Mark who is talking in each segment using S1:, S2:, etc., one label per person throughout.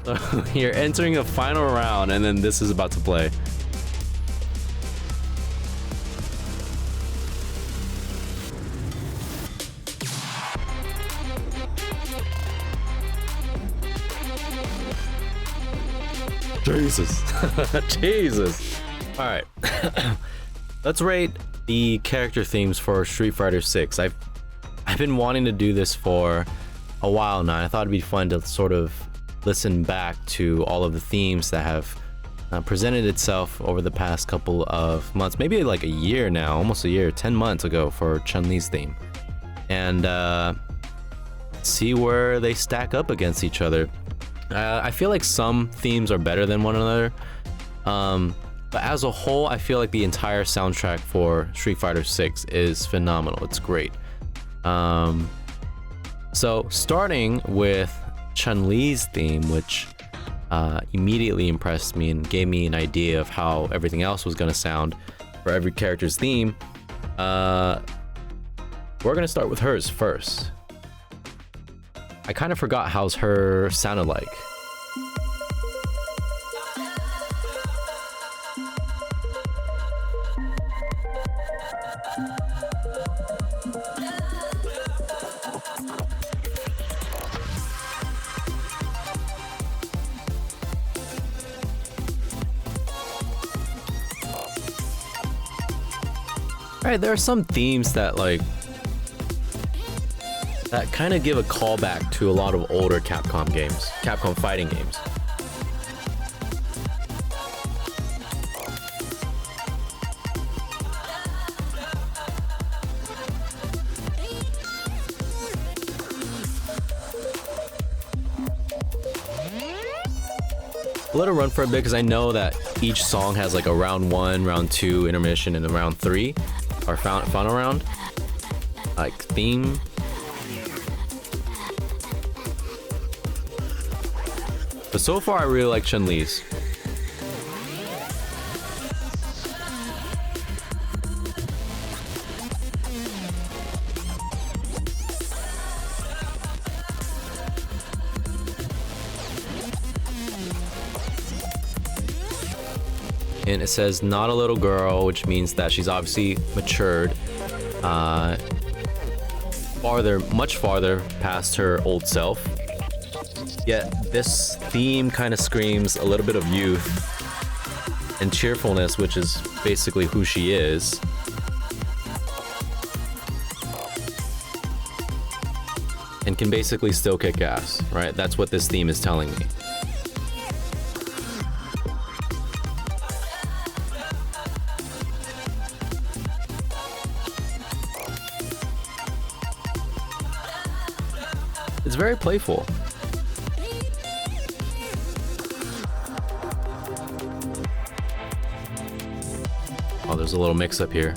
S1: So you're entering the final round, and then this is about to play. Jesus. Jesus. All right. Let's rate the character themes for Street Fighter 6. I've been wanting to do this for a while now. I thought it'd be fun to sort of listen back to all of the themes that have presented itself over the past couple of months, maybe like a year now, almost a year, 10 months ago for Chun-Li's theme, and see where they stack up against each other. I feel like some themes are better than one another, but as a whole, I feel like the entire soundtrack for Street Fighter 6 is phenomenal. It's great. So starting with Chun-Li's theme, which immediately impressed me and gave me an idea of how everything else was going to sound for every character's theme, we're going to start with hers first. I kind of forgot how her sounded like. Alright, there are some themes that kind of give a callback to a lot of older Capcom games, Capcom fighting games. Let it run for a bit because I know that each song has like a round 1, round 2, intermission, and a round 3, or final round, like theme. But so far, I really like Chun-Li's. And it says not a little girl, which means that she's obviously matured, much farther past her old self. Yet this theme kind of screams a little bit of youth and cheerfulness, which is basically who she is. And can basically still kick ass, right? That's what this theme is telling me. It's very playful. Oh, there's a little mix-up here.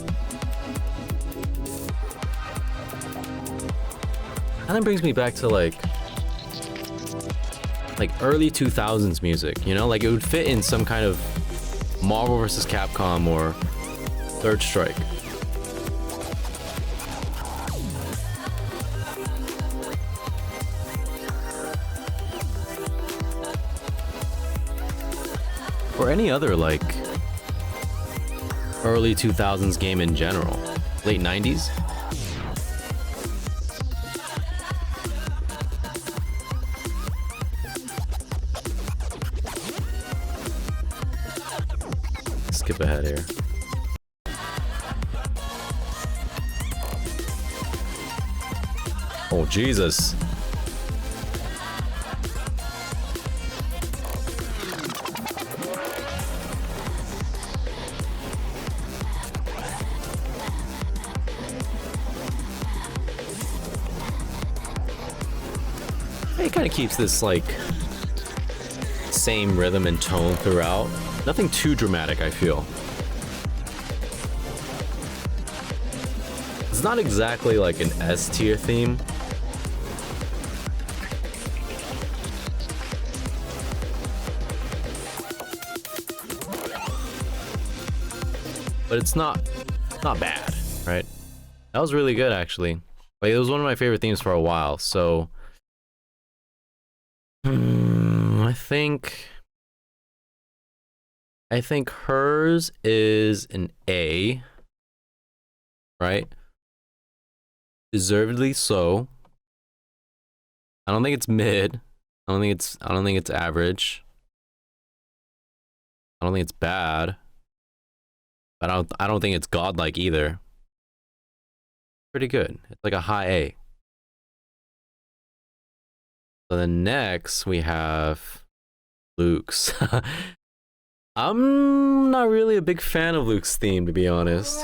S1: Kind of brings me back to like early 2000s music, you know? Like it would fit in some kind of Marvel vs. Capcom or Third Strike. Or any other like early 2000s game in general. Late 90s. Skip ahead here. Oh, Jesus. It kind of keeps this like same rhythm and tone throughout. Nothing too dramatic, I feel. It's not exactly like an S tier theme. But it's not bad, right? That was really good, actually. Like, it was one of my favorite themes for a while, so I think hers is an A, right? Deservedly so. I don't think it's mid. I don't think it's average. I don't think it's bad. But I don't think it's godlike either. Pretty good. It's like a high A. So then next we have Luke's. I'm not really a big fan of Luke's theme, to be honest.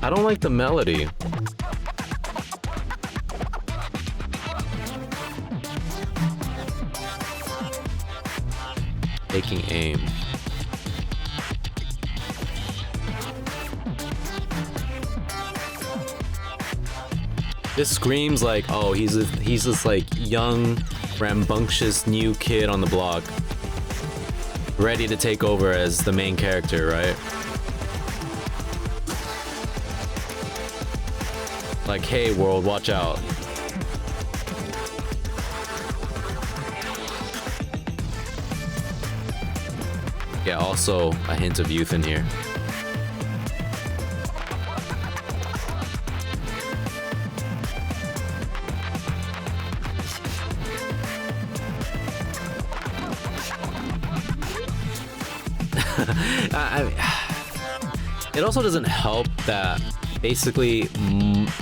S1: I don't like the melody. Taking aim. This screams like, oh, he's this like young, rambunctious new kid on the block, ready to take over as the main character, right? Like, hey world, watch out. Yeah, also a hint of youth in here. It also doesn't help that basically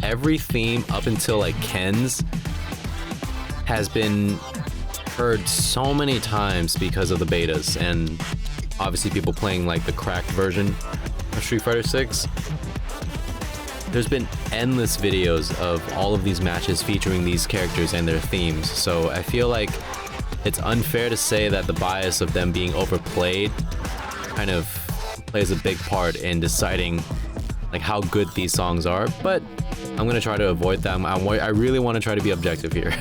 S1: every theme up until like Ken's has been heard so many times because of the betas and obviously people playing like the cracked version of Street Fighter 6. There's been endless videos of all of these matches featuring these characters and their themes, so I feel like it's unfair to say that the bias of them being overplayed kind of plays a big part in deciding like how good these songs are, but I'm gonna try to avoid them. I really want to try to be objective here.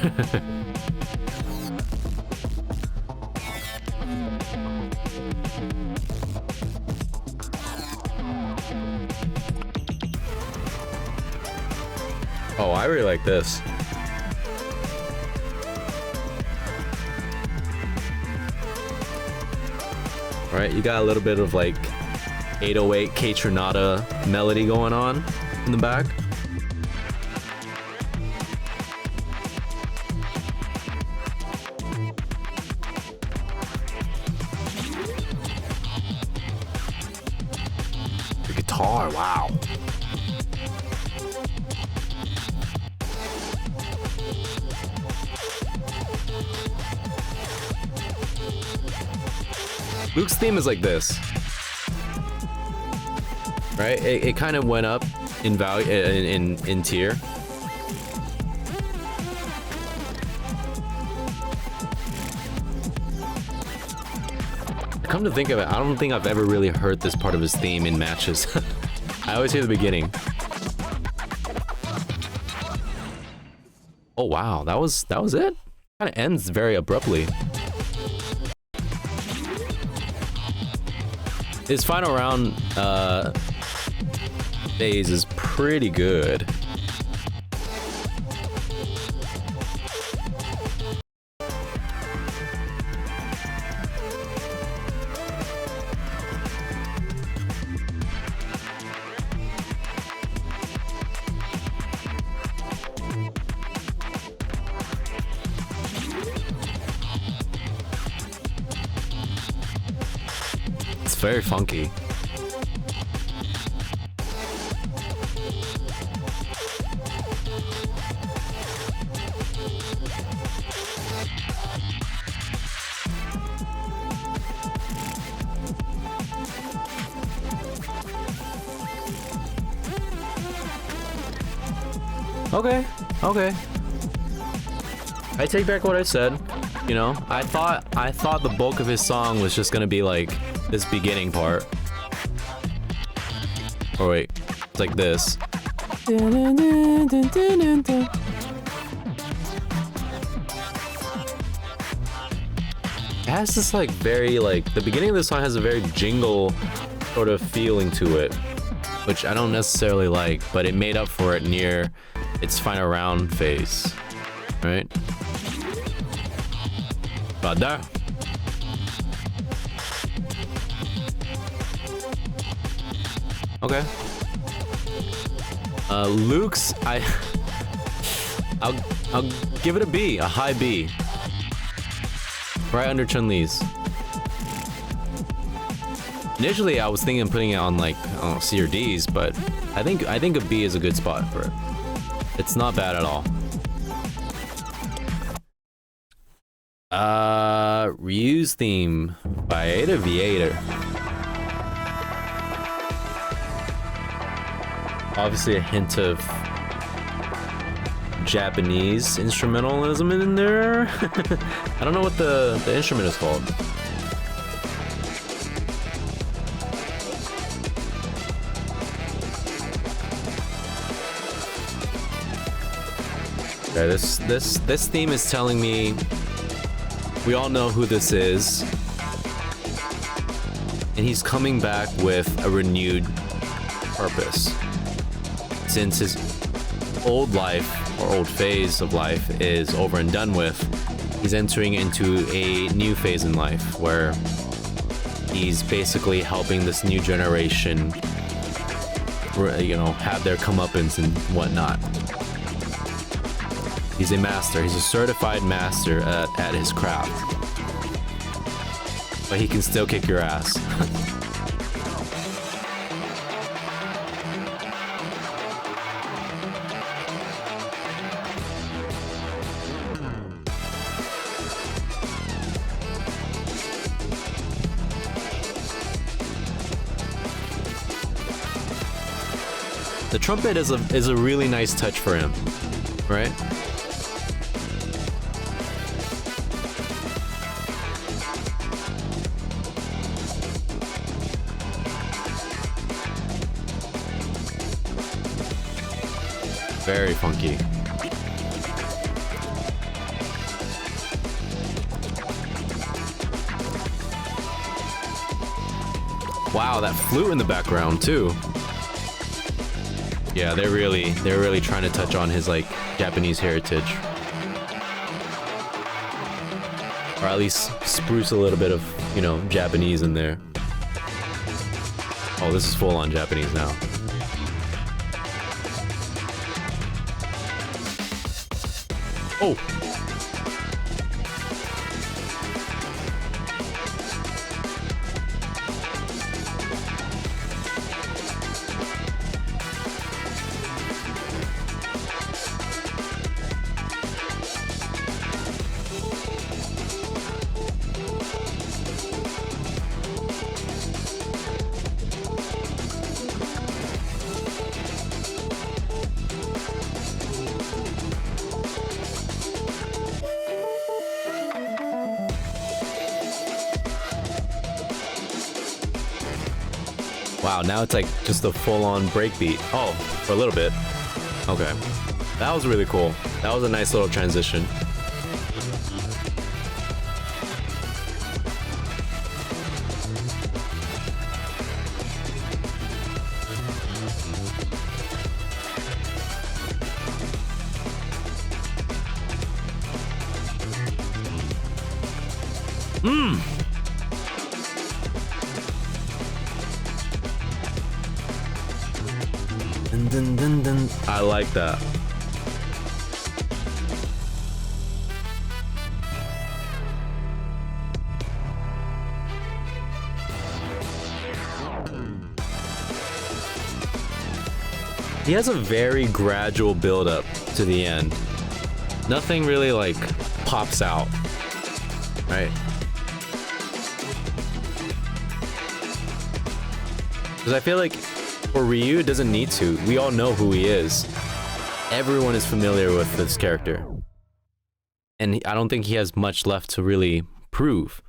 S1: Oh, I really like this. All right, you got a little bit of like 808 K Tronada melody going on in the back. The guitar, wow. Luke's theme is like this. Right? It kind of went up in value, in tier. Come to think of it, I don't think I've ever really heard this part of his theme in matches. I always hear the beginning. Oh wow, that was it? Kind of ends very abruptly. His final round phase is pretty good. It's very funky. Okay. I take back what I said. You know, I thought the bulk of his song was just gonna be like this beginning part. Or wait, it's like this. It has this like very like the beginning of the song has a very jingle sort of feeling to it, which I don't necessarily like, but it made up for it near its final round phase, right? About there. Okay. Luke's, I'll give it a B, a high B. Right under Chun-Li's. Initially, I was thinking of putting it on like, I don't know, C or D's, but I think a B is a good spot for it. It's not bad at all. Ryu's theme by Ada Viator. Obviously a hint of Japanese instrumentalism in there. I don't know what the instrument is called. Okay, this theme is telling me we all know who this is, and he's coming back with a renewed purpose. Since his old life or old phase of life is over and done with, he's entering into a new phase in life where he's basically helping this new generation, you know, have their comeuppance and whatnot. He's a master. He's a certified master at his craft. But he can still kick your ass. The trumpet is a really nice touch for him, right? Very funky. Wow, that flute in the background too. Yeah, they're really trying to touch on his like Japanese heritage. Or at least spruce a little bit of, you know, Japanese in there. Oh, this is full on Japanese now. Oh! Wow, now it's like just a full-on breakbeat. Oh, for a little bit. Okay. That was really cool. That was a nice little transition. Dun, dun, dun. I like that. He has a very gradual build up to the end. Nothing really like pops out, right? Because I feel like for Ryu, it doesn't need to. We all know who he is. Everyone is familiar with this character. And I don't think he has much left to really prove.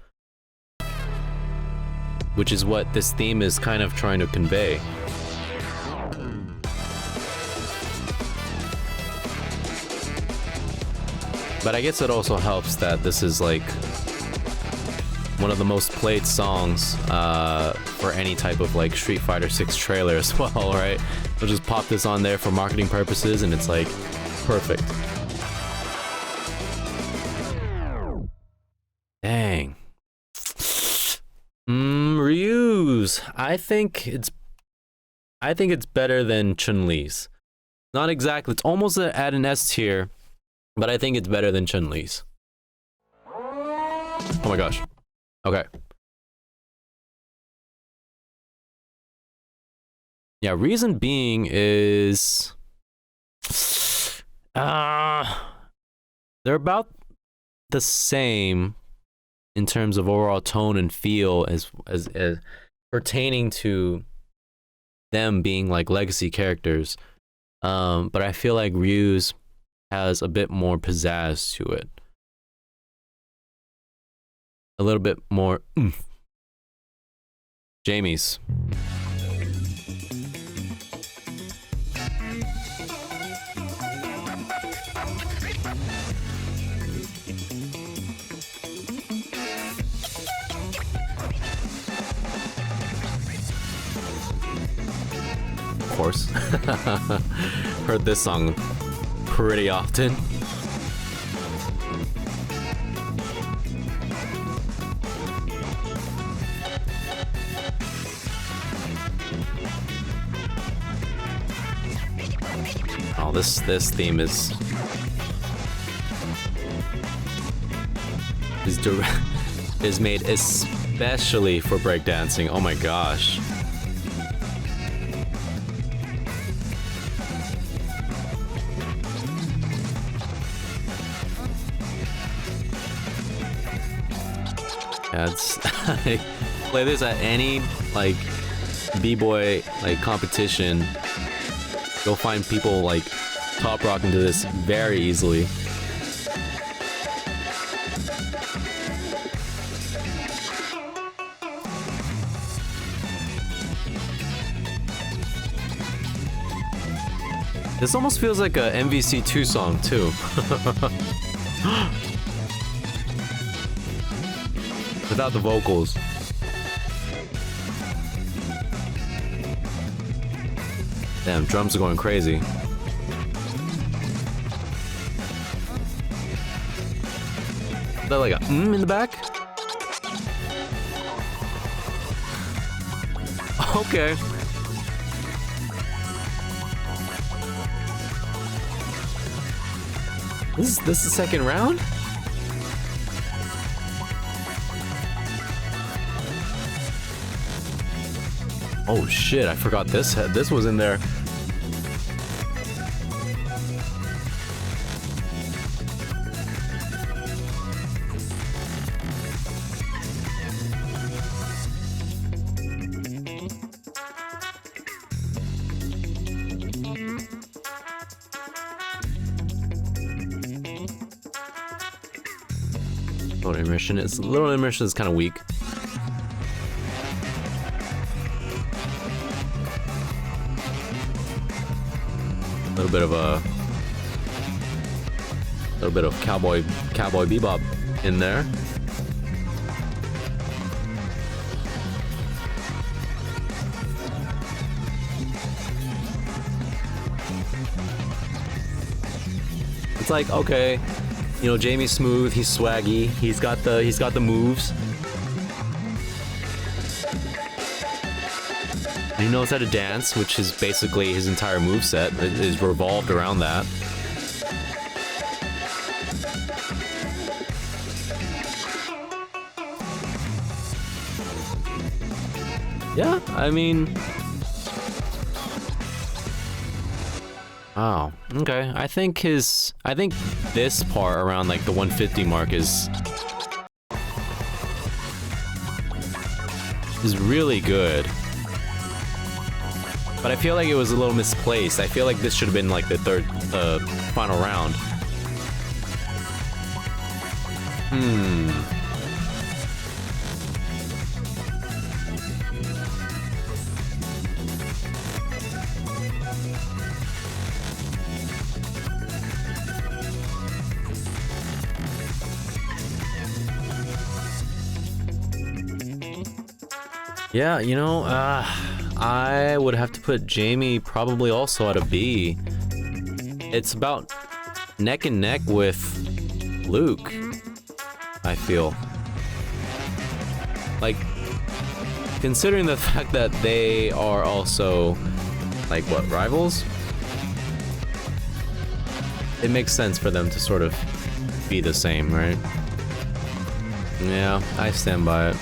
S1: Which is what this theme is kind of trying to convey. But I guess it also helps that this is like one of the most played songs for any type of like Street Fighter 6 trailer as well, right? We'll just pop this on there for marketing purposes, and it's like Perfect. Dang. Ryu's. I think it's better than Chun-Li's. Not exactly. It's almost at an S tier, but I think it's better than Chun-Li's. Oh my gosh. Okay. Yeah, reason being is they're about the same in terms of overall tone and feel as pertaining to them being like legacy characters. But I feel like Ryu's has a bit more pizzazz to it. A little bit more oomph. Jamie's. Of course. Heard this song pretty often. Oh, this theme is made especially for breakdancing. Oh my gosh. Yeah, it's play this at any like b-boy like competition. You'll find people like top rocking to this very easily. This almost feels like a MVC2 song too. Without the vocals. Damn, drums are going crazy. Is that like a in the back? Okay. This is the second round? Oh shit, I forgot this was in there. Little intermission is kind of weak. A little bit of cowboy bebop in there. It's like, okay, you know, Jamie's smooth, he's swaggy, he's got the moves. And he knows how to dance, which is basically his entire moveset is revolved around that. Yeah, I mean, wow, okay. I think this part around like the 150 mark is really good. But I feel like it was a little misplaced. I feel like this should have been like the third final round. Yeah, you know, I would have to put Jamie probably also at a B. It's about neck and neck with Luke, I feel. Like, considering the fact that they are also, like, what, rivals? It makes sense for them to sort of be the same, right? Yeah, I stand by it.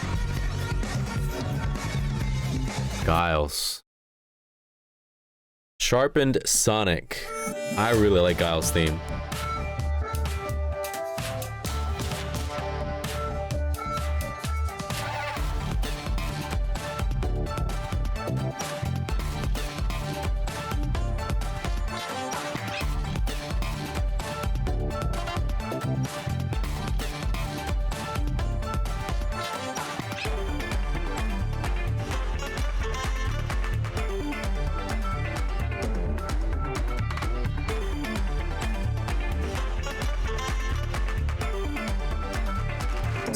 S1: Guiles. Sharpened Sonic. I really like Guile's theme.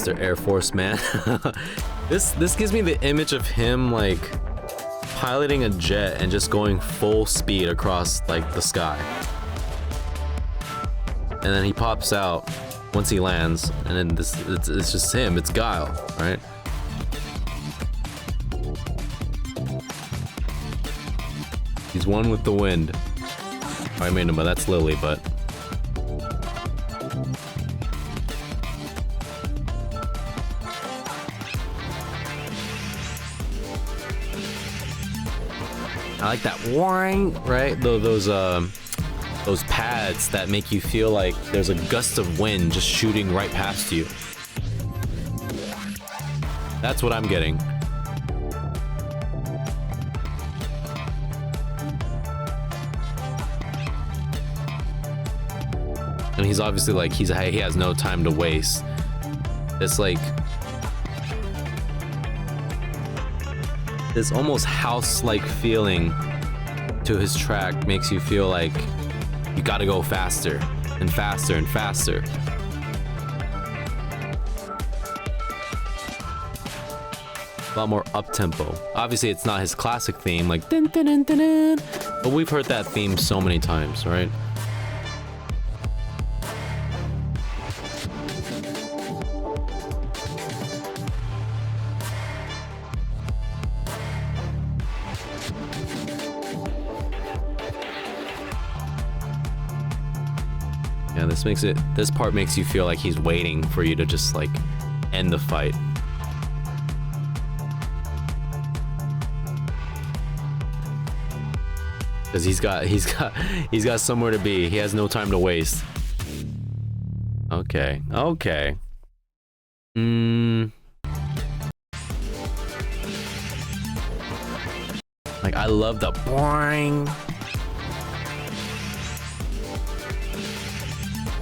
S1: Mr. Air Force Man. This gives me the image of him like piloting a jet and just going full speed across like the sky. And then he pops out once he lands, and then it's just him. It's Guile, right? He's one with the wind. Oh, I made him, but that's Lily, but. I like that whine, right? Those pads that make you feel like there's a gust of wind just shooting right past you. That's what I'm getting. And he's obviously like, he has no time to waste. It's like this almost house-like feeling to his track makes you feel like you gotta go faster and faster and faster. A lot more up-tempo. Obviously, it's not his classic theme, like dun dun dun dun dun, but we've heard that theme so many times, right? Yeah, this part makes you feel like he's waiting for you to just like end the fight. Cause he's got somewhere to be. He has no time to waste. Okay. Like, I love the boing.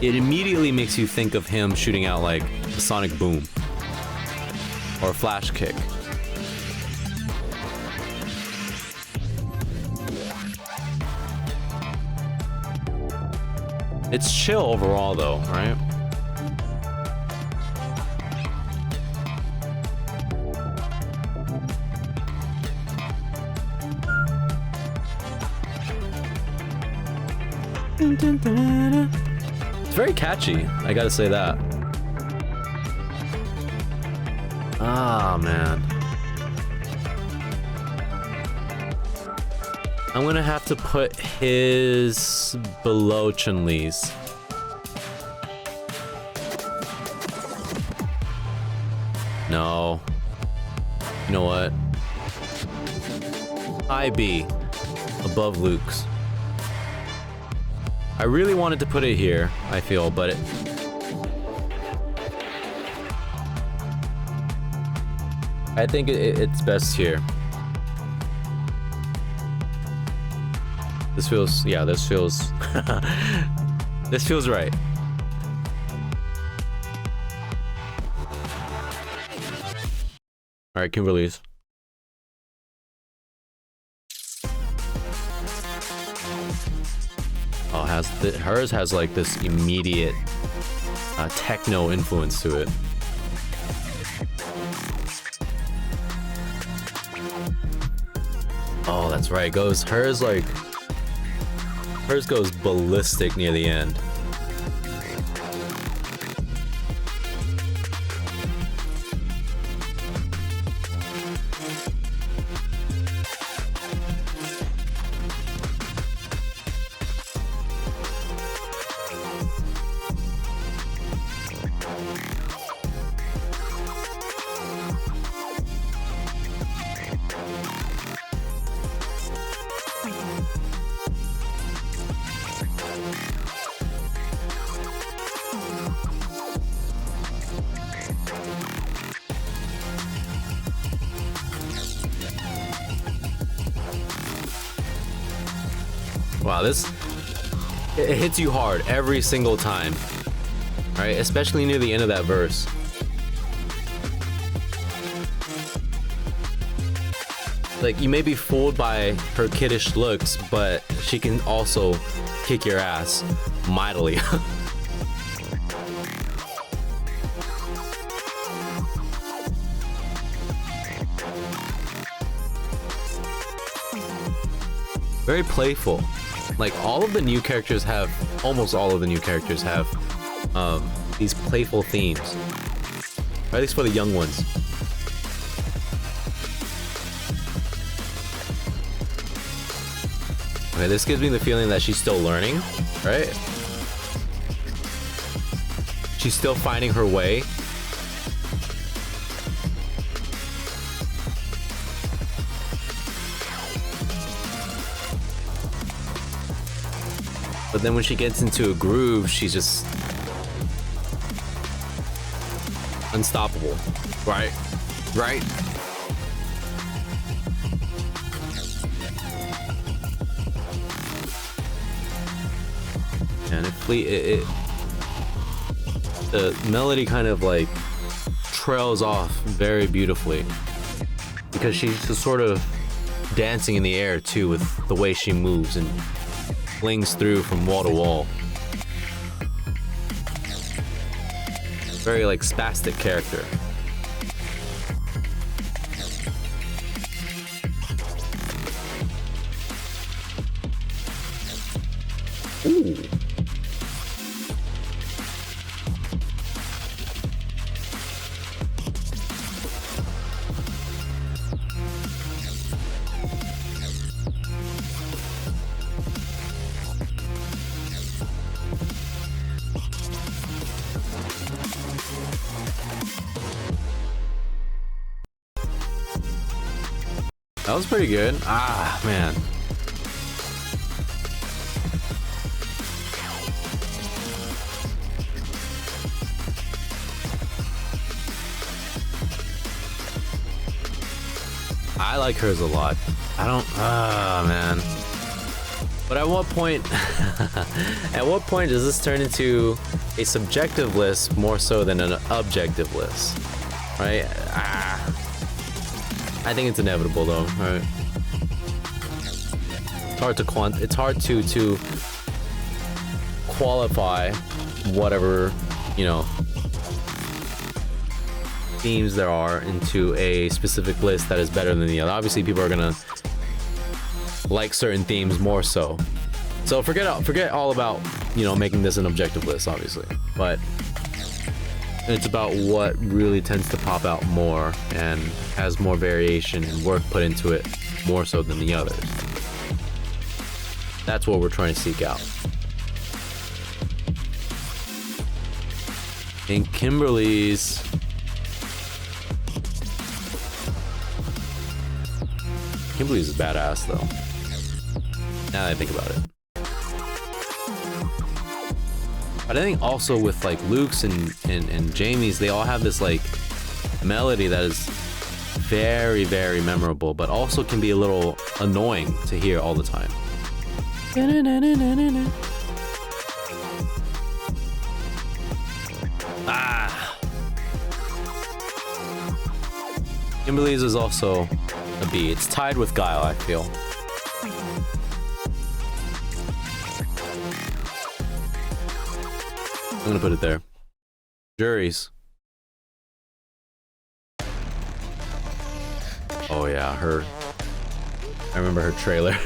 S1: It immediately makes you think of him shooting out like a sonic boom or a flash kick. It's chill overall though, right? It's very catchy, I gotta say that. Ah, man. I'm gonna have to put his below Chun-Li's. No. You know what? IB above Luke's. I really wanted to put it here, I feel, but I think it's best here. This feels this feels right. All right, can release. Oh, hers has like this immediate techno influence to it. Oh, that's right. Hers goes ballistic near the end. Wow, this it hits you hard every single time, right? Especially near the end of that verse. Like, you may be fooled by her kiddish looks, but she can also kick your ass mightily. Very playful. Like, all of the new characters have, almost all of the new characters have these playful themes. Or at least for the young ones. Okay, this gives me the feeling that she's still learning, right? She's still finding her way. But then when she gets into a groove, she's just unstoppable, right? Right? And the melody kind of like trails off very beautifully because she's just sort of dancing in the air too with the way she moves and flings through from wall to wall. Very like spastic character. Ooh. That was pretty good. Ah, man. I like hers a lot. I don't, man. But at what point, at what point does this turn into a subjective list more so than an objective list? Right? I think it's inevitable though, right? It's hard to qualify whatever, you know, themes there are into a specific list that is better than the other. Obviously, people are gonna like certain themes more so. So forget all about, you know, making this an objective list, obviously. But it's about what really tends to pop out more and has more variation and work put into it more so than the others. That's what we're trying to seek out. In Kimberly's is badass though. Now that I think about it. But I think also with like Luke's and Jamie's, they all have this like melody that is very, very memorable, but also can be a little annoying to hear all the time. Ah. Kimberly's is also a B. It's tied with Guile, I feel. I'm gonna put it there. Juries. Oh yeah, her. I remember her trailer.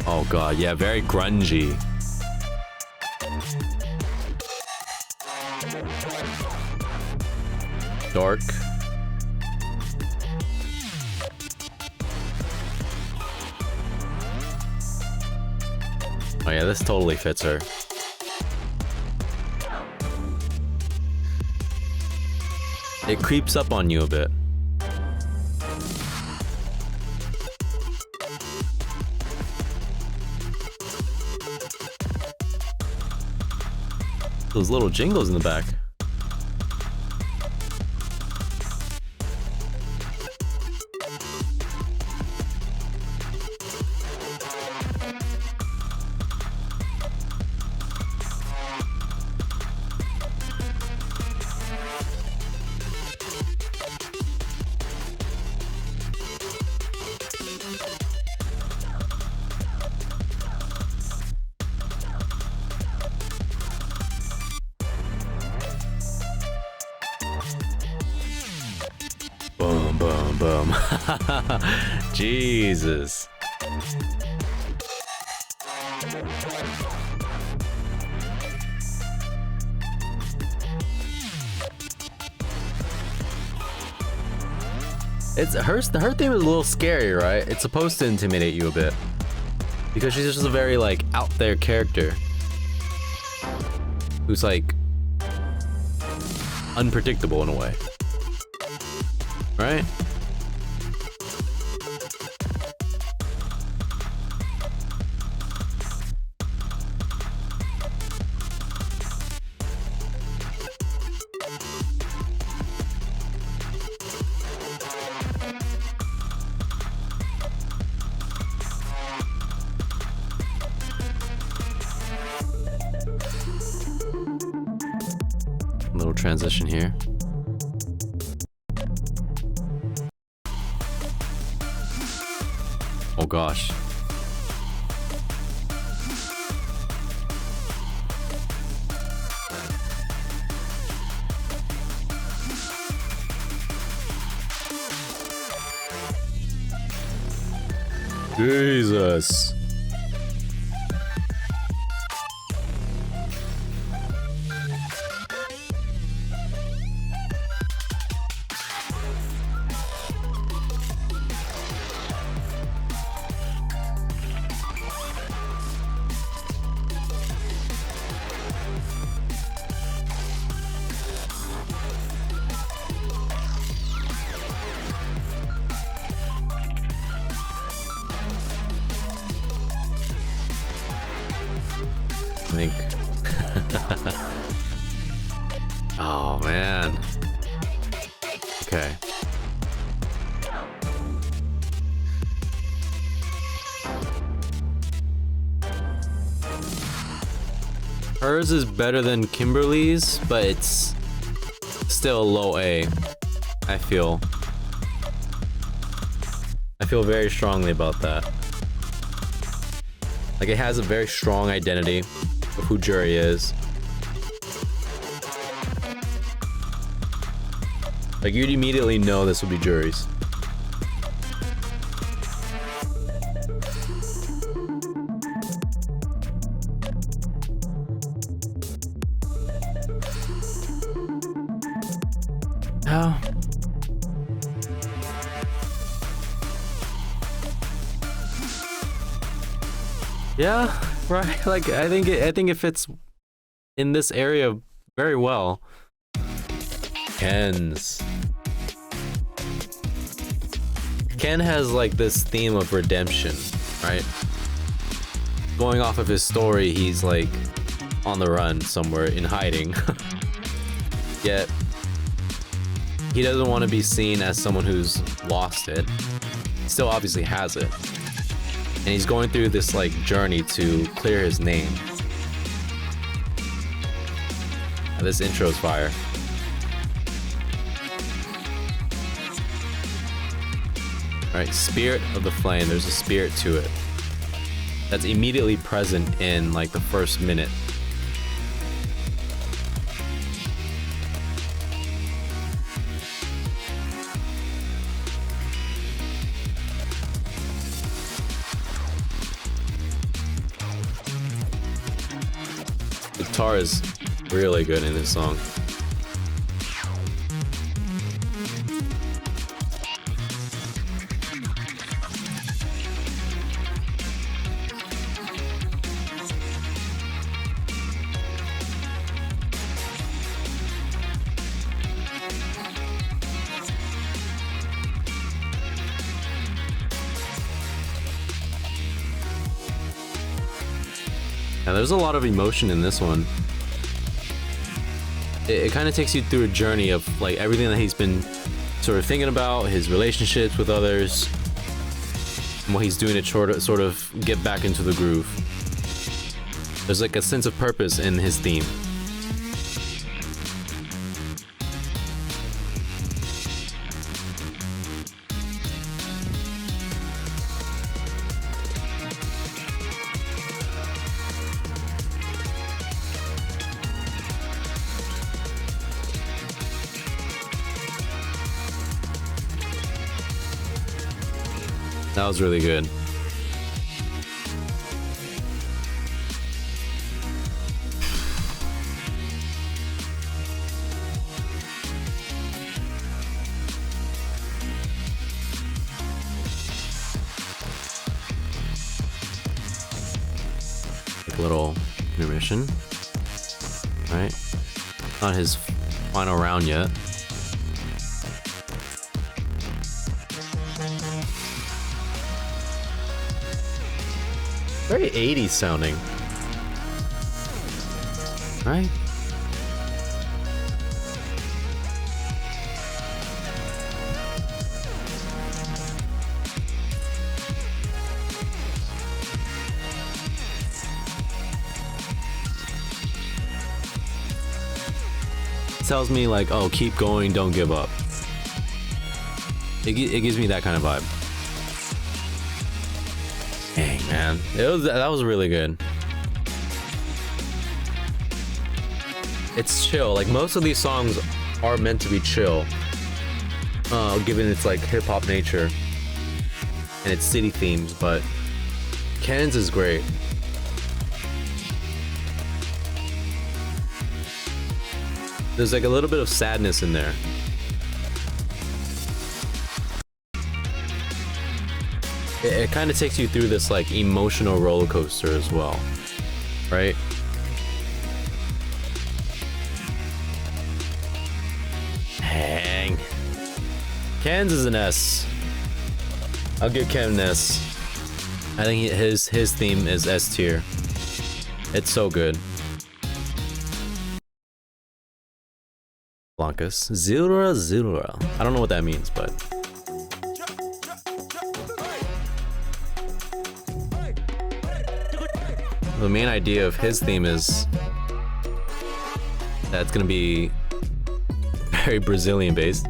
S1: Oh god, yeah, very grungy. Dark. Oh yeah, this totally fits her. It creeps up on you a bit. Those little jingles in the back. Boom, boom, boom. Jesus. Her theme is a little scary, right? It's supposed to intimidate you a bit. Because she's just a very, like, out there character. Who's, like, unpredictable in a way. Right? Little transition here. Oh gosh. Jesus. I think. Oh man. Okay. Hers is better than Kimberly's, but it's still a low A. I feel very strongly about that. Like, it has a very strong identity of who Jury is. Like, you'd immediately know this would be Jury's. Oh. Yeah, right. Like, I think it fits in this area very well. Ken's. Ken has like this theme of redemption, right? Going off of his story, he's like on the run somewhere in hiding. Yet he doesn't want to be seen as someone who's lost it. Still obviously has it. And he's going through this like journey to clear his name. And this intro's fire. Alright, Spirit of the Flame, there's a spirit to it. That's immediately present in like the first minute. The guitar is really good in this song. And there's a lot of emotion in this one. it kind of takes you through a journey of like everything that he's been sort of thinking about, his relationships with others, and what he's doing to sort of get back into the groove. There's like a sense of purpose in his theme. That was really good. Like a little intermission. All right. Not his final round yet. Very 80s sounding. Right? Tells me like, oh, keep going, don't give up. It gives me that kind of vibe. Dang, man. That was really good. It's chill. Like most of these songs are meant to be chill. Given its like hip hop nature and its city themes, but Ken's is great. There's like a little bit of sadness in there. It kind of takes you through this like emotional roller coaster as well, right? Dang. Ken's is an S. I'll give Ken an S. I think his theme is S tier. It's so good. Blancas. Zilra Zilra. I don't know what that means, but the main idea of his theme is that it's gonna be very Brazilian based.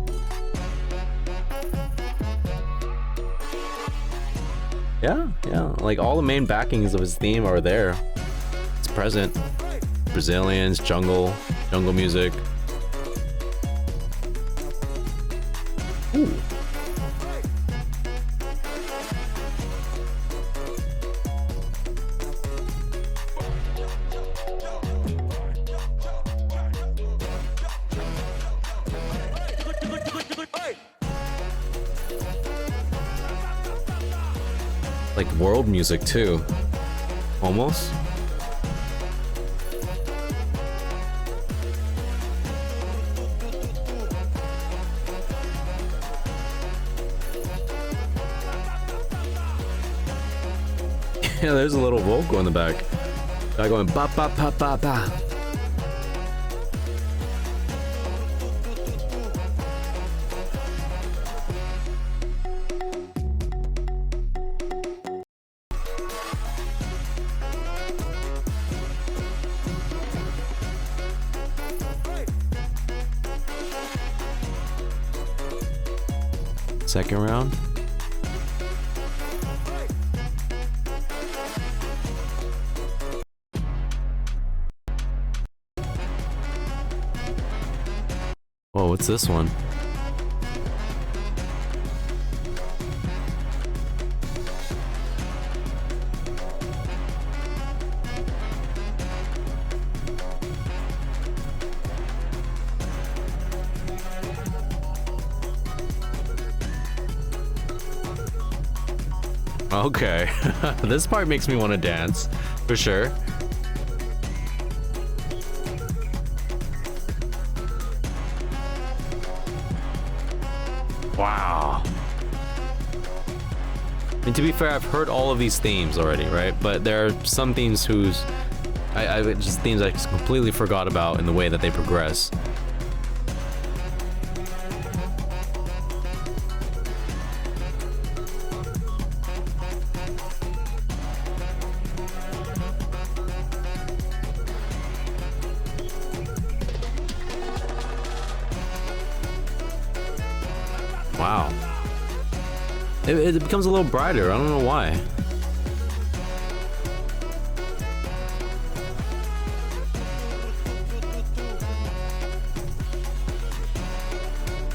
S1: Yeah, like all the main backings of his theme are there. It's present. Brazilians, jungle music. Ooh. Like world music too, almost. Yeah, there's a little vocal in the back. Guy going ba ba ba ba ba. Second round. Whoa, what's this one? Okay, this part makes me want to dance, for sure. Wow. And to be fair, I've heard all of these themes already, right? But there are some themes whose I just themes I just completely forgot about in the way that they progress. Wow. It becomes a little brighter. I don't know why.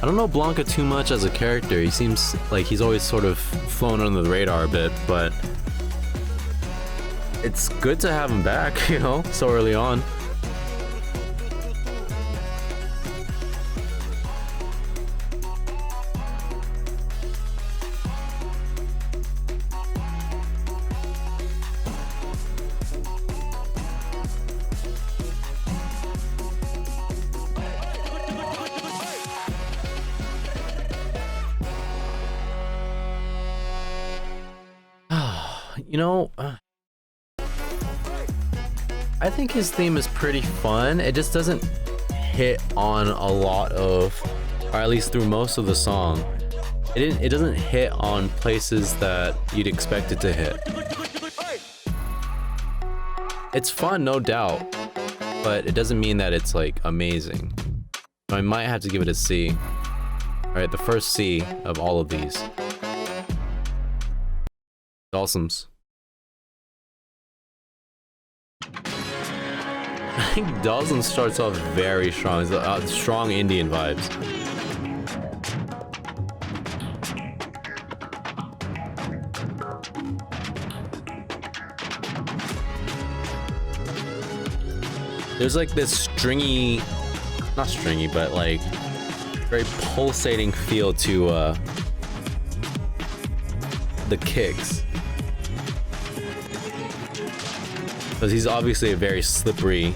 S1: I don't know Blanca too much as a character. He seems like he's always sort of flown under the radar a bit, but it's good to have him back, you know, so early on. You know, I think his theme is pretty fun. It just doesn't hit on a lot of, or at least through most of the song, it doesn't hit on places that you'd expect it to hit. It's fun, no doubt, but it doesn't mean that it's like amazing. So I might have to give it a C. All right, the first C of all of these. Dawson's. I think Dawson starts off very strong. It's strong Indian vibes. There's like this stringy, not stringy, but like very pulsating feel to the kicks. Because he's obviously a very slippery,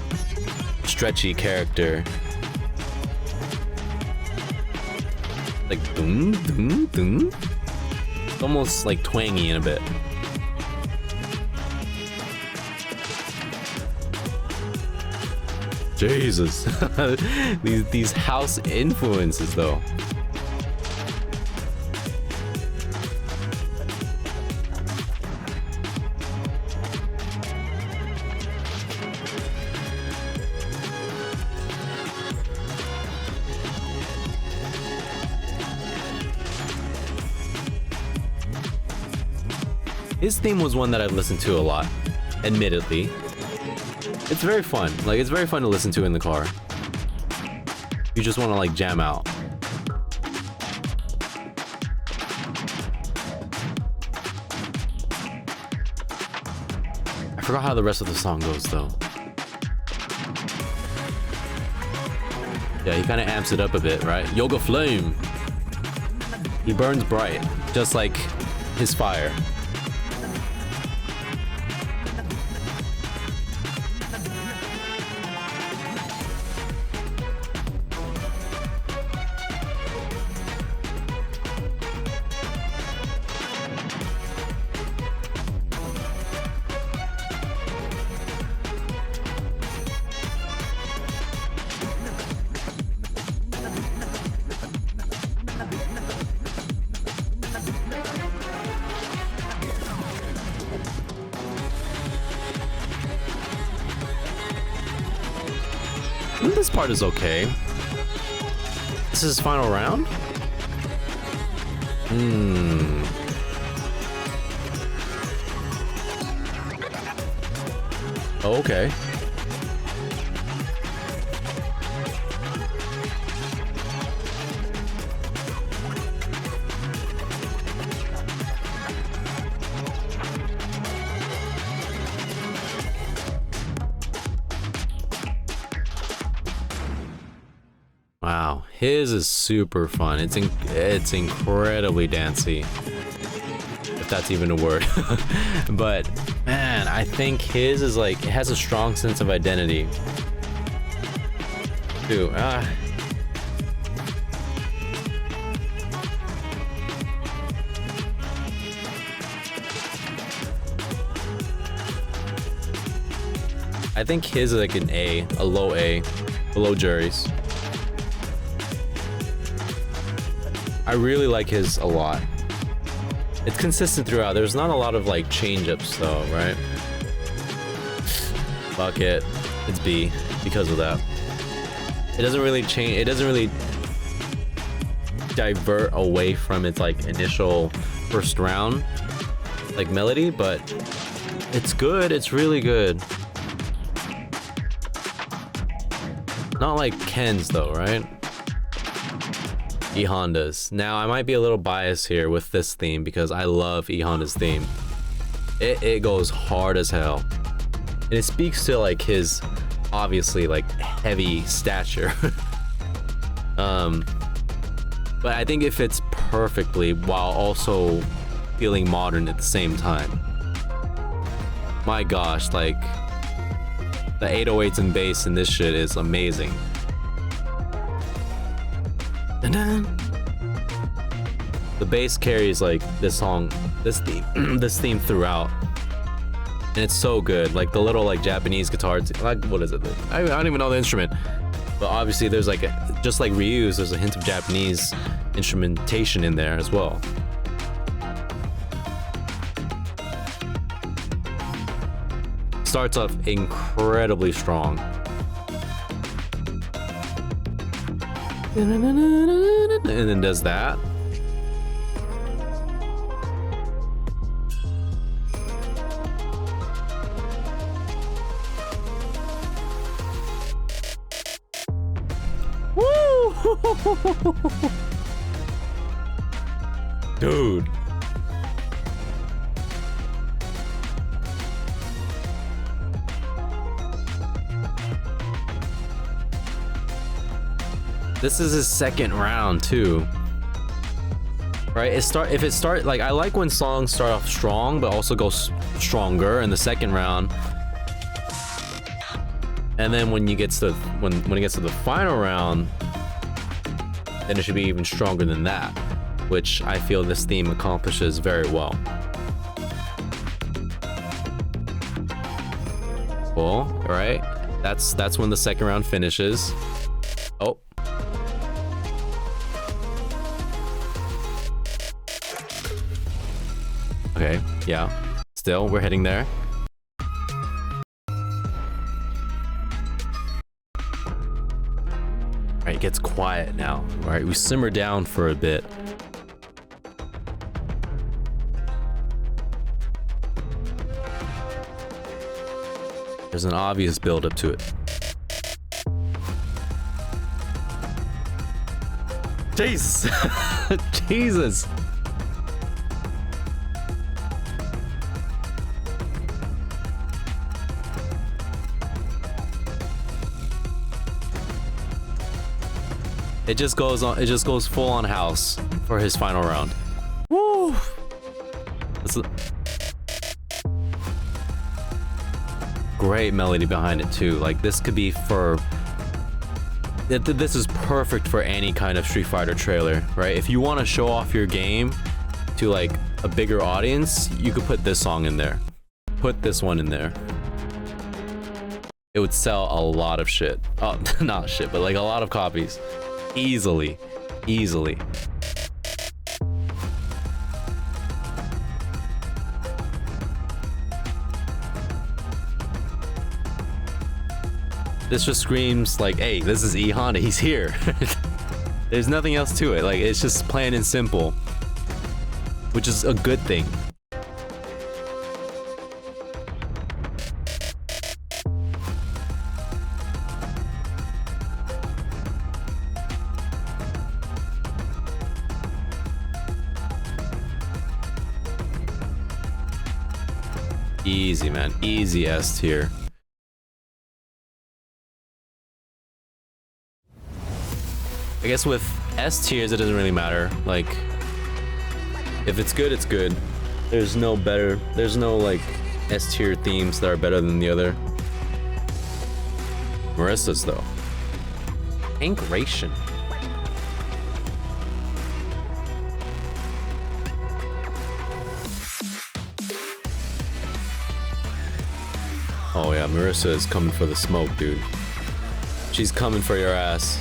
S1: stretchy character. Like boom, boom, boom. It's almost like twangy in a bit. Jesus. these house influences though. His theme was one that I've listened to a lot, admittedly. It's very fun. Like, it's very fun to listen to in the car. You just want to, like, jam out. I forgot how the rest of the song goes, though. Yeah, he kind of amps it up a bit, right? Yoga Flame! He burns bright, just like his fire. This part is okay. This is his final round? Oh, okay. Wow, his is super fun. It's incredibly dancey, if that's even a word. But man, I think his is like, it has a strong sense of identity. Dude, I I think his is like an A, a low A, below Jury's. I really like his a lot. It's consistent throughout. There's not a lot of like change-ups though, right? Fuck it. It's B because of that. It doesn't really change. It doesn't really divert away from its like initial first round like melody, but it's good. It's really good. Not like Ken's though, right? E Honda's. Now I might be a little biased here with this theme because I love E Honda's theme. It goes hard as hell, and it speaks to like his obviously like heavy stature. But I think it fits perfectly while also feeling modern at the same time. My gosh, like the 808s and bass in this shit is amazing. The bass carries like this song, this theme throughout, and it's so good. Like the little like Japanese guitars, like what is it? I don't even know the instrument, but obviously there's like just like Ryu's, there's a hint of Japanese instrumentation in there as well. Starts off incredibly strong. And then does that. Woo! Dude. This is his second round too, right? If it start like I like when songs start off strong but also go stronger in the second round, and then when you get to when it gets to the final round, then it should be even stronger than that, which I feel this theme accomplishes very well. Cool, all right? That's when the second round finishes. Oh. Okay, yeah. Still, we're heading there. Alright, it gets quiet now. Alright, we simmer down for a bit. There's an obvious build up to it. Jeez! Jesus! It just goes on. It just goes full on house for his final round. Woo! Great melody behind it too. Like this could be for. This is perfect for any kind of Street Fighter trailer, right? If you want to show off your game to like a bigger audience, you could put this song in there. Put this one in there. It would sell a lot of shit. Oh, not shit, but like a lot of copies. Easily. This just screams like, hey, this is E Honda, he's here. There's nothing else to it. Like, it's just plain and simple, which is a good thing. Easy, man. Easy S tier. I guess with S tiers, it doesn't really matter. Like, if it's good, it's good. There's no like S tier themes that are better than the other. Marissa's though. Ankration. Oh yeah, Marissa is coming for the smoke, dude. She's coming for your ass.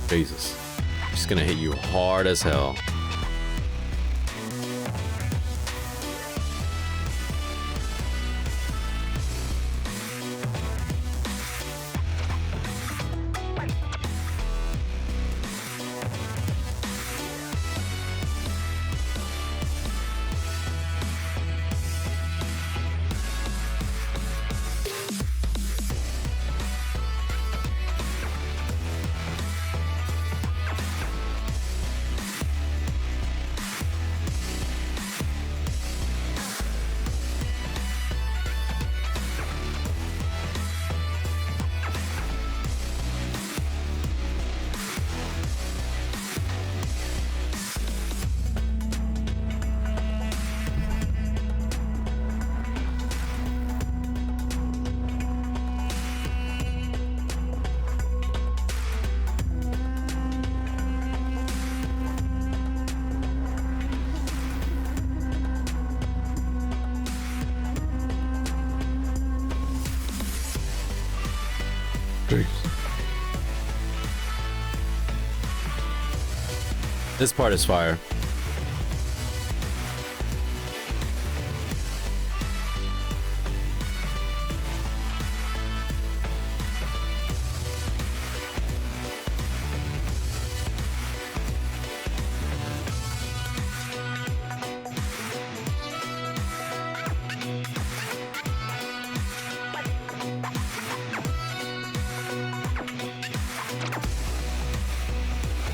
S1: Jesus. She's gonna hit you hard as hell. This part is fire.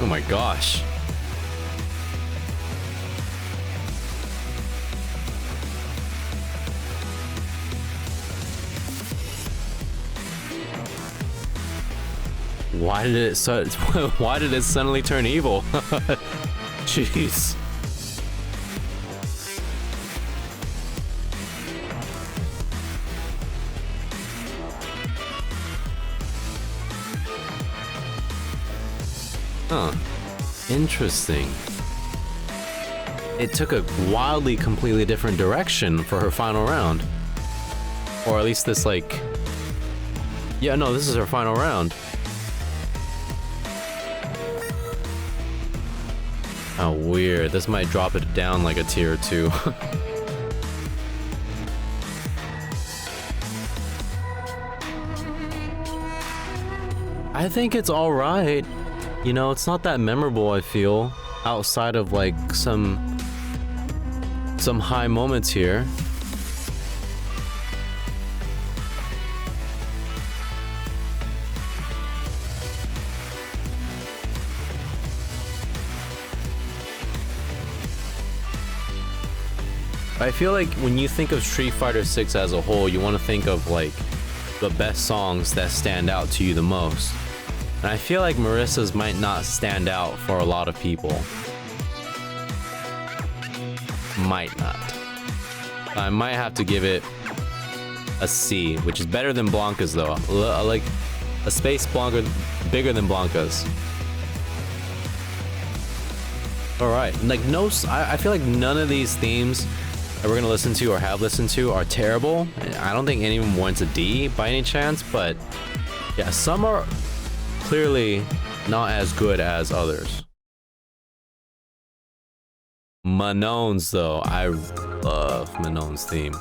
S1: Oh my gosh. Why did it why did it suddenly turn evil? Jeez. Huh. Interesting. It took a wildly, completely different direction for her final round. Or at least this, like... Yeah, no, this is her final round. How weird. This might drop it down like a tier or two. I think it's alright. You know, it's not that memorable, I feel, outside of like some high moments here. I feel like when you think of Street Fighter 6 as a whole, you want to think of like the best songs that stand out to you the most. And I feel like Marissa's might not stand out for a lot of people. Might not. I might have to give it a C, which is better than Blanca's though. Like a space Blanca bigger than Blanca's. Alright, like I feel like none of these themes that we're gonna listen to or have listened to are terrible. I don't think any of them warrants a D by any chance, but yeah, some are clearly not as good as others. Manon's though, I love Manon's theme.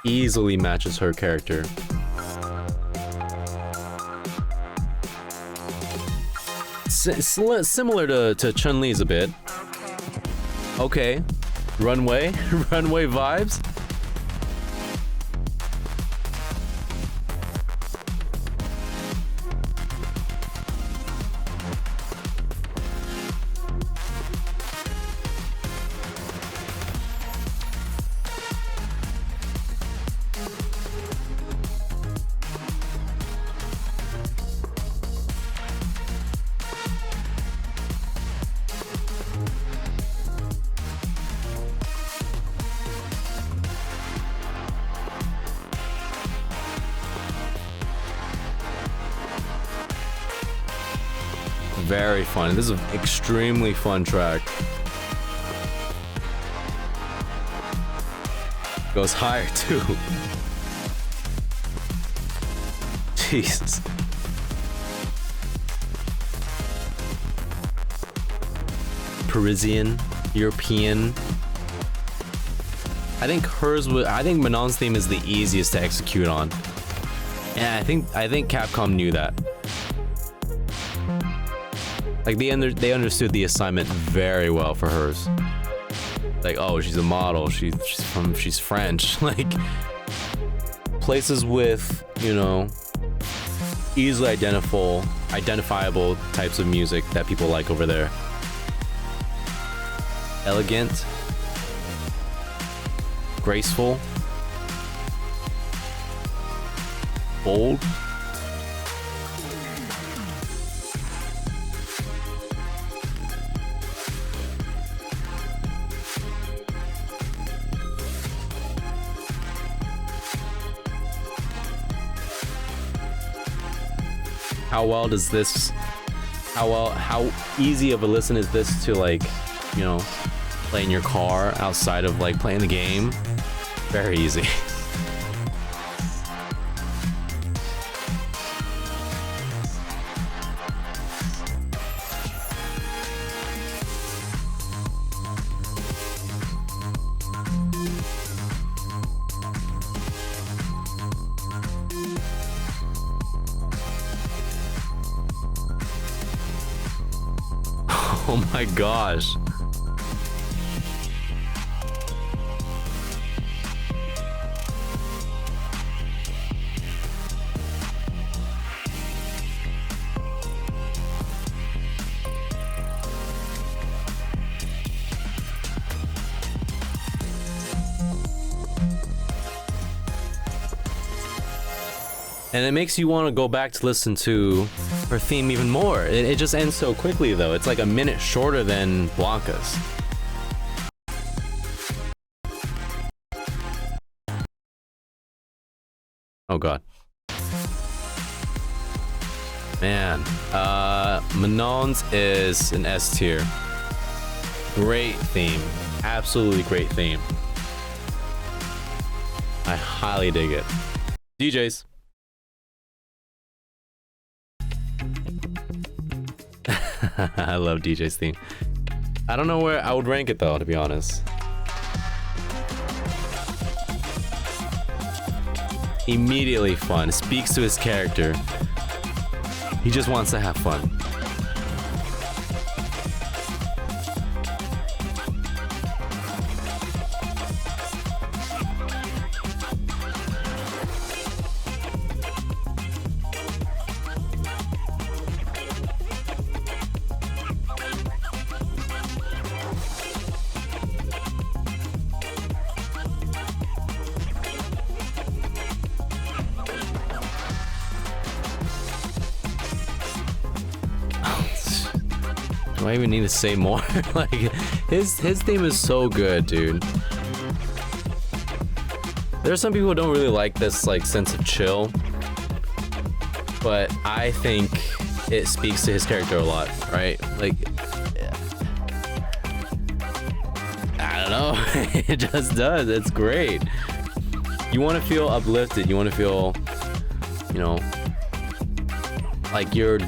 S1: Easily matches her character. Similar to Chun-Li's a bit. Okay, runway vibes. Very fun. This is an extremely fun track. Goes higher too. Jesus. Parisian, European. I think Manon's theme is the easiest to execute on. And I think Capcom knew that. Like they understood the assignment very well for hers. Like, oh, she's a model, she's French. Like places with, you know, easily identifiable types of music that people like over there. Elegant, graceful, bold. How easy of a listen is this to, like, you know, play in your car outside of like playing the game? Very easy. Oh my gosh. And it makes you want to go back to listen to her theme even more. It just ends so quickly though. It's like a minute shorter than Blanca's. Oh god. Man, Manon's is an S tier. Great theme. Absolutely great theme. I highly dig it. DJs. I love DJ's theme. I don't know where I would rank it though, to be honest. Immediately fun. Speaks to his character. He just wants to have fun. Do I even need to say more? Like, his theme is so good, dude. There are some people who don't really like this, like, sense of chill, but I think it speaks to his character a lot, right? Like, I don't know. It just does. It's great. You want to feel uplifted. You want to feel, you know, like you're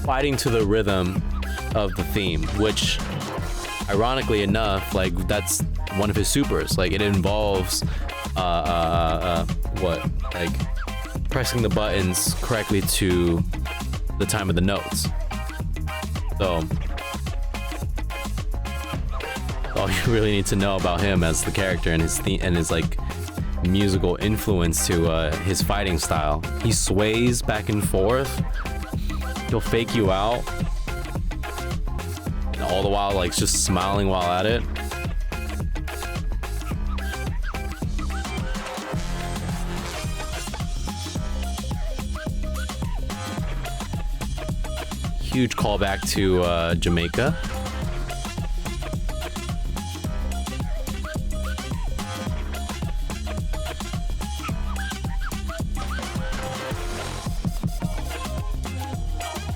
S1: fighting to the rhythm of the theme, which ironically enough, like, that's one of his supers. Like, it involves what, like, pressing the buttons correctly to the time of the notes. So all you really need to know about him as the character and his theme and his, like, musical influence to his fighting style. He sways back and forth. He'll fake you out, and all the while, like, just smiling while at it. Huge callback to Jamaica.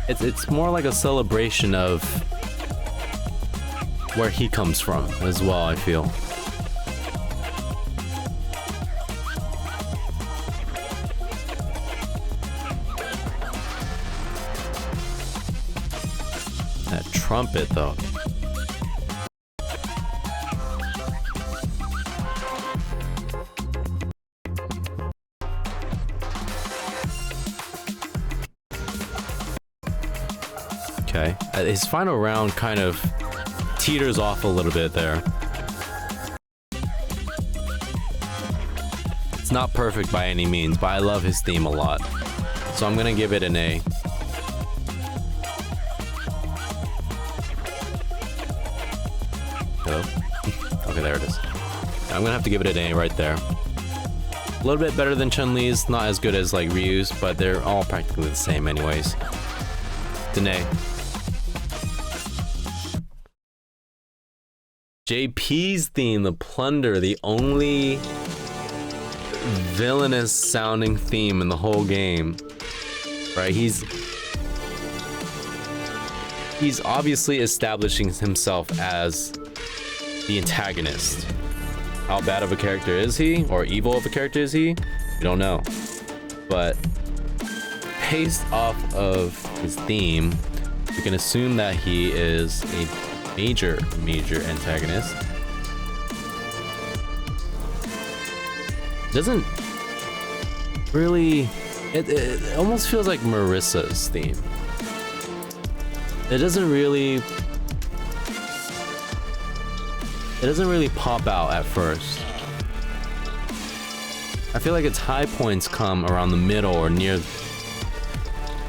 S1: it's more like a celebration of where he comes from as well, I feel. That trumpet though. Okay, his final round kind of teeters off a little bit there. It's not perfect by any means, but I love his theme a lot. So I'm gonna give it an A. Hello? Okay, there it is. I'm gonna have to give it an A right there. A little bit better than Chun-Li's, not as good as like Ryu's, but they're all practically the same anyways. It's an A. JP's theme, the Plunder, the only villainous sounding theme in the whole game. Right? He's obviously establishing himself as the antagonist. How bad of a character is he? Or evil of a character is he? We don't know. But based off of his theme, we can assume that he is a major antagonist. Doesn't really... It almost feels like Marissa's theme. It doesn't really pop out at first. I feel like its high points come around the middle or near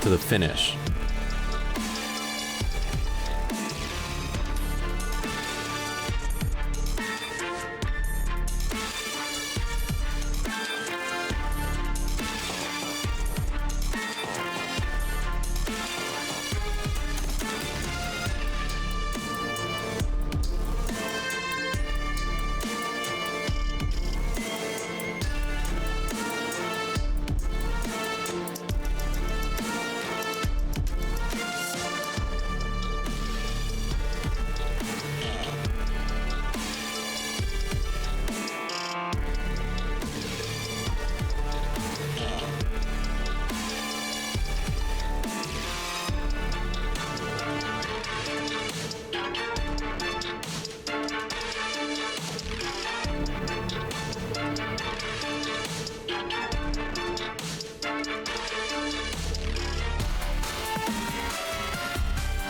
S1: to the finish.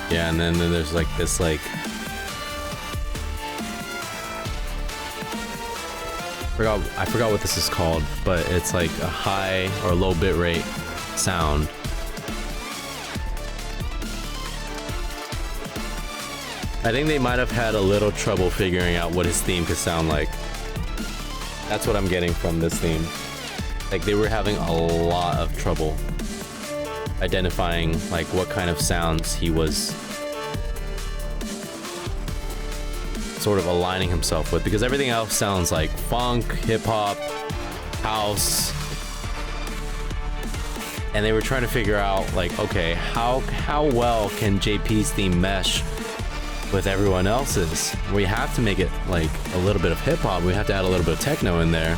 S1: Yeah, and then there's like this like I forgot what this is called, but it's like a high or low bit rate sound. I think they might have had a little trouble figuring out what his theme could sound like. That's what I'm getting from this theme. Like they were having a lot of trouble identifying like what kind of sounds he was sort of aligning himself with, because everything else sounds like funk, hip-hop, house, and they were trying to figure out like, okay, how well can JP's theme mesh with everyone else's? We have to make it like a little bit of hip-hop, we have to add a little bit of techno in there,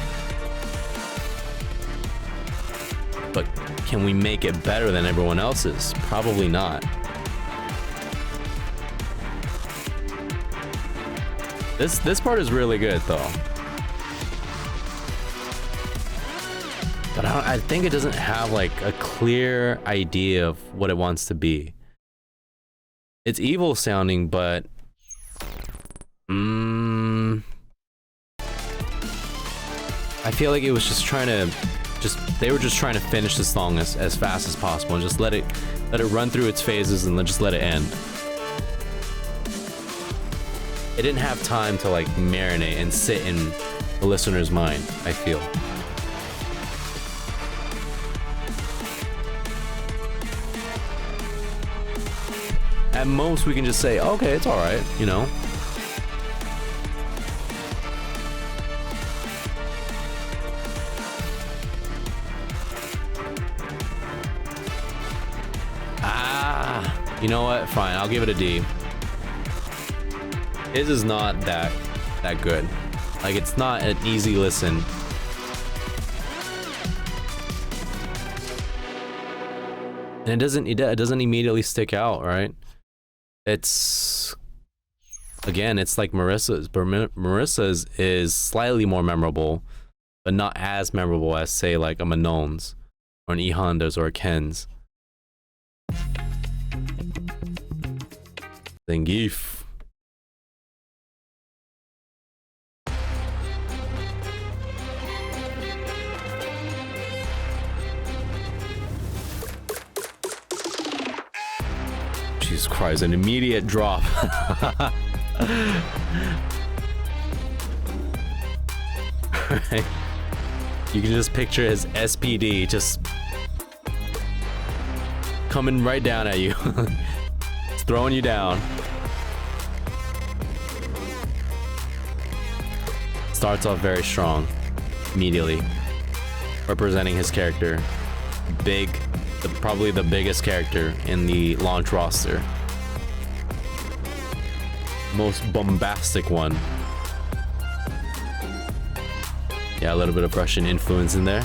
S1: but can we make it better than everyone else's? Probably not. This part is really good though. But I think it doesn't have like a clear idea of what it wants to be. It's evil sounding, but I feel like it was just trying to they were just trying to finish the song as fast as possible and just let it run through its phases and then just let it end. It didn't have time to like marinate and sit in the listener's mind, I feel. At most we can just say, okay, it's all right, you know. Ah, You know what? Fine, I'll give it a D. His is not that good. Like, it's not an easy listen. And it doesn't immediately stick out, right? It's, again, it's like Marissa's, but Marissa's is slightly more memorable, but not as memorable as, say, like a Manon's or an E Honda's or a Ken's. Zangief. Jesus Christ, an immediate drop. Right. You can just picture his SPD just coming right down at you. It's throwing you down. Starts off very strong immediately, representing his character. Big, probably the biggest character in the launch roster. Most bombastic one. Yeah, a little bit of Russian influence in there.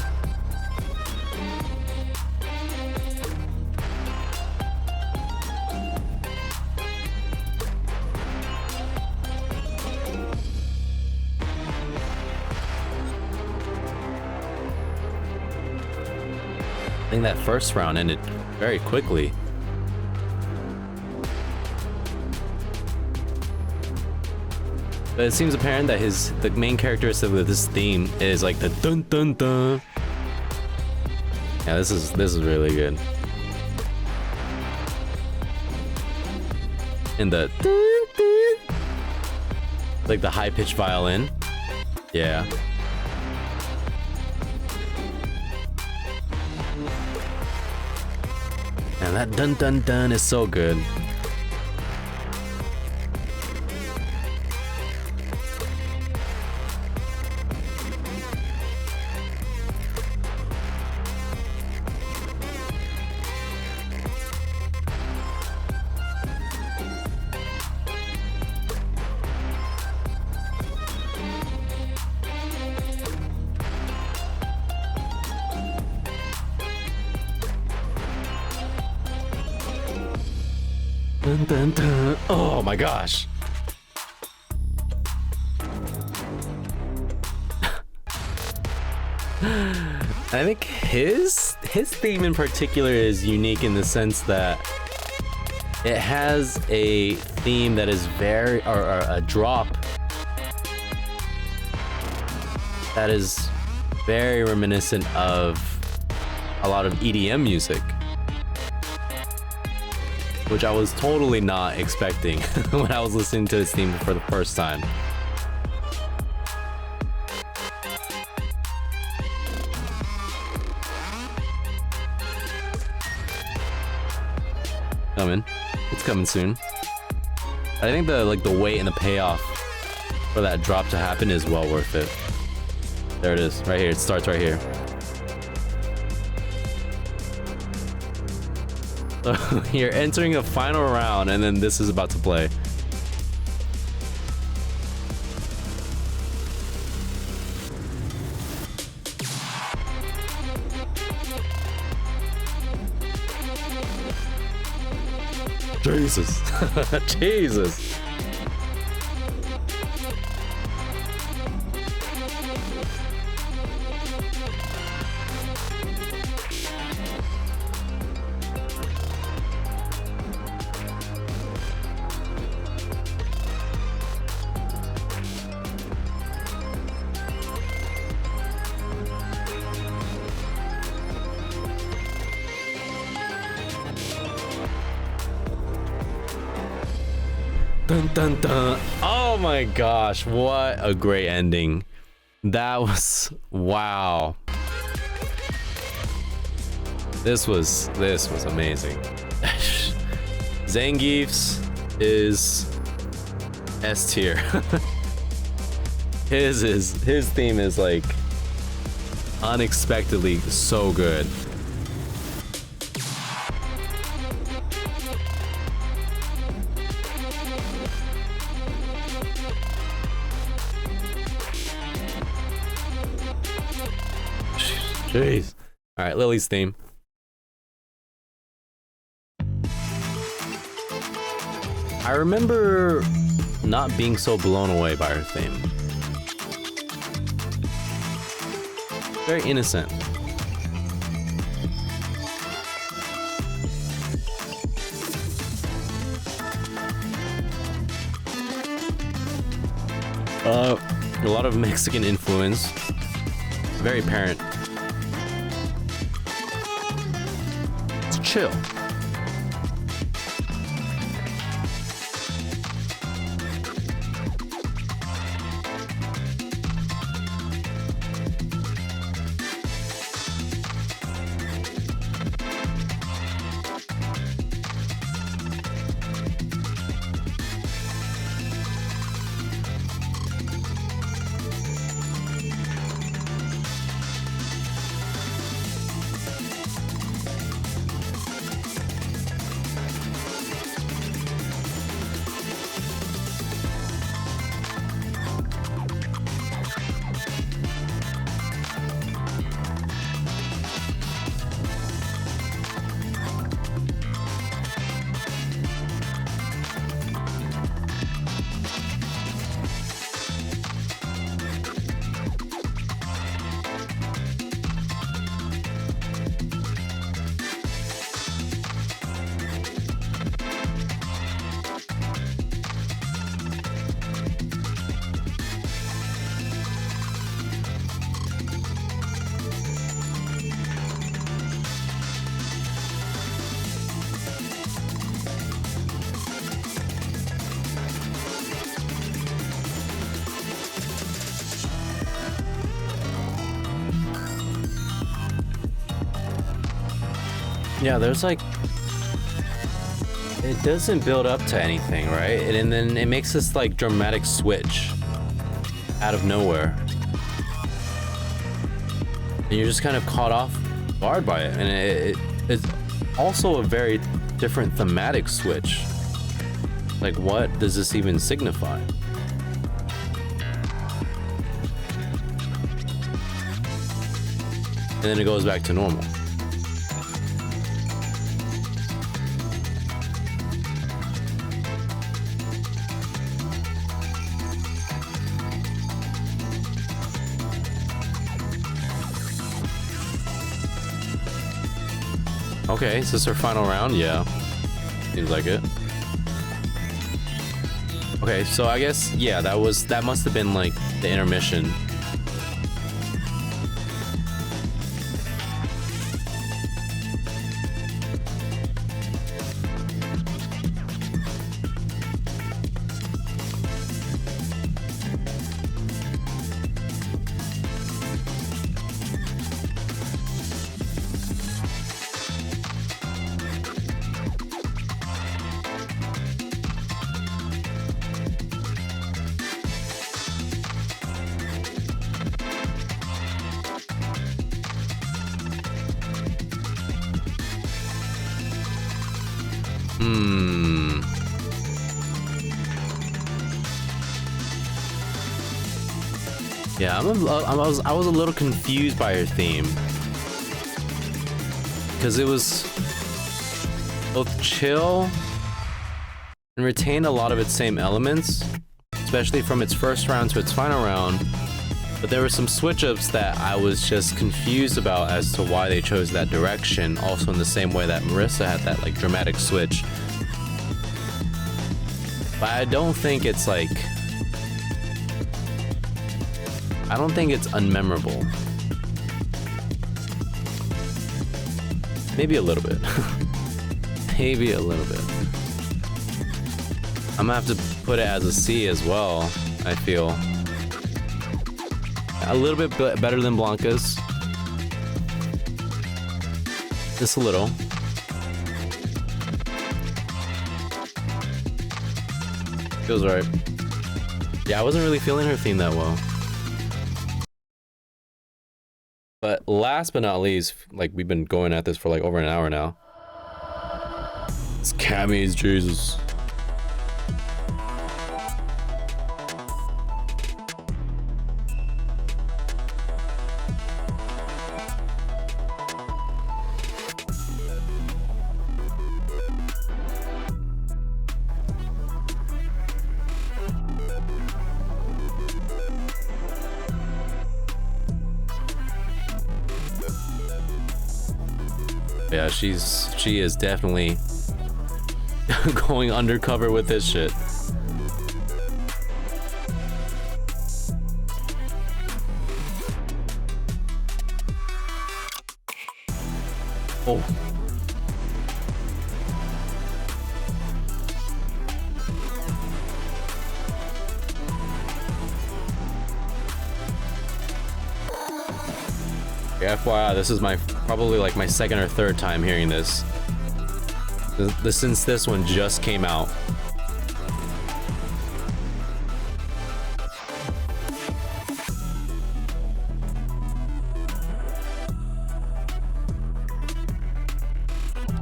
S1: I think that first round ended very quickly. But it seems apparent that the main characteristic of this theme is like the dun dun dun. Yeah, this is really good. And the dun dun, like the high pitched violin. Yeah. And that dun dun dun is so good. Dun, dun, dun. Oh my gosh. I think his theme in particular is unique in the sense that it has a theme that is very, or a drop that is very reminiscent of a lot of EDM music, which I was totally not expecting when I was listening to this theme for the first time. Coming. It's coming soon. I think the wait and the payoff for that drop to happen is well worth it. There it is, right here. It starts right here. So you're entering the final round, and then this is about to play. Jesus. Jesus. Dun dun dun. Oh my gosh, what a great ending. That was, wow. This was amazing. Zangief's is S tier. His theme is like unexpectedly so good. Jeez. All right, Lily's theme. I remember not being so blown away by her theme. Very innocent. A lot of Mexican influence. Very apparent. It's chill. Yeah, there's like... It doesn't build up to anything, right? And then it makes this like dramatic switch out of nowhere. And you're just kind of caught off guard by it. And it's also a very different thematic switch. Like, what does this even signify? And then it goes back to normal. Okay, is this our final round? Yeah. Seems like it. Okay, so I guess, yeah, that must have been like the intermission. Yeah, I was a little confused by her theme because it was both chill and retained a lot of its same elements, especially from its first round to its final round. But there were some switch-ups that I was just confused about as to why they chose that direction. Also, in the same way that Marissa had that like dramatic switch. But I don't think it's like... I don't think it's unmemorable. Maybe a little bit. Maybe a little bit. I'm gonna have to put it as a C as well, I feel. A little bit better than Blanca's. Just a little. Feels right. Yeah, I wasn't really feeling her theme that well. But last but not least, like we've been going at this for like over an hour now. It's Cammy's Jesus. Yeah, she is definitely going undercover with this shit. Oh. FYI, this is probably like my second or third time hearing this. Since this one just came out.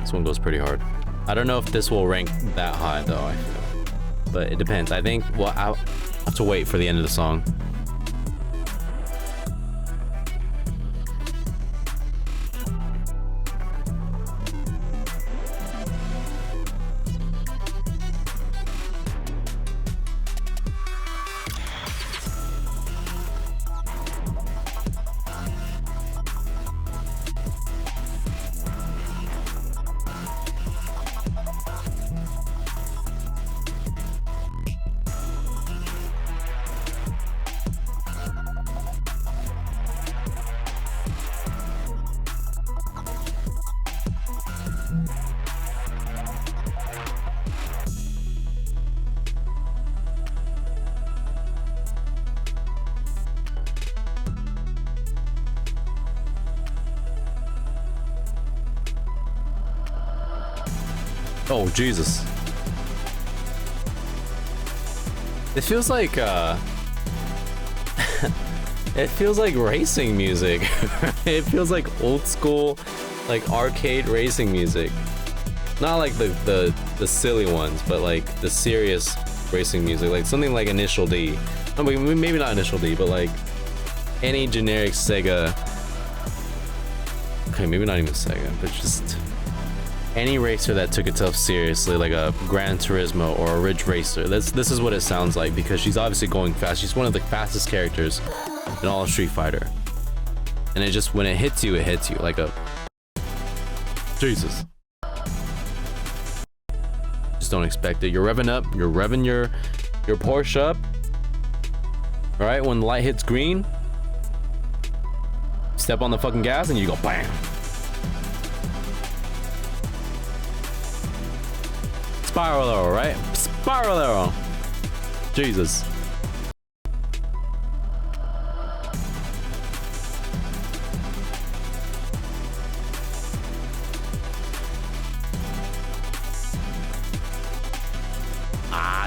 S1: This one goes pretty hard. I don't know if this will rank that high though, I feel. But it depends. I think I'll have to wait for the end of the song. Oh, Jesus. It feels like, it feels like racing music. It feels like old school, like arcade racing music. Not like the silly ones, but like the serious racing music. Like something like Initial D. I mean, maybe not Initial D, but like any generic Sega. Okay, maybe not even Sega, but just any racer that took itself seriously, like a Gran Turismo or a Ridge Racer. This is what it sounds like, because she's obviously going fast. She's one of the fastest characters in all of Street Fighter. And it just, when it hits you like a... Jesus. Just don't expect it. You're revving up, you're revving your Porsche up. Alright, when the light hits green, step on the fucking gas and you go BAM! Spiral arrow, right? Spiral arrow. Jesus.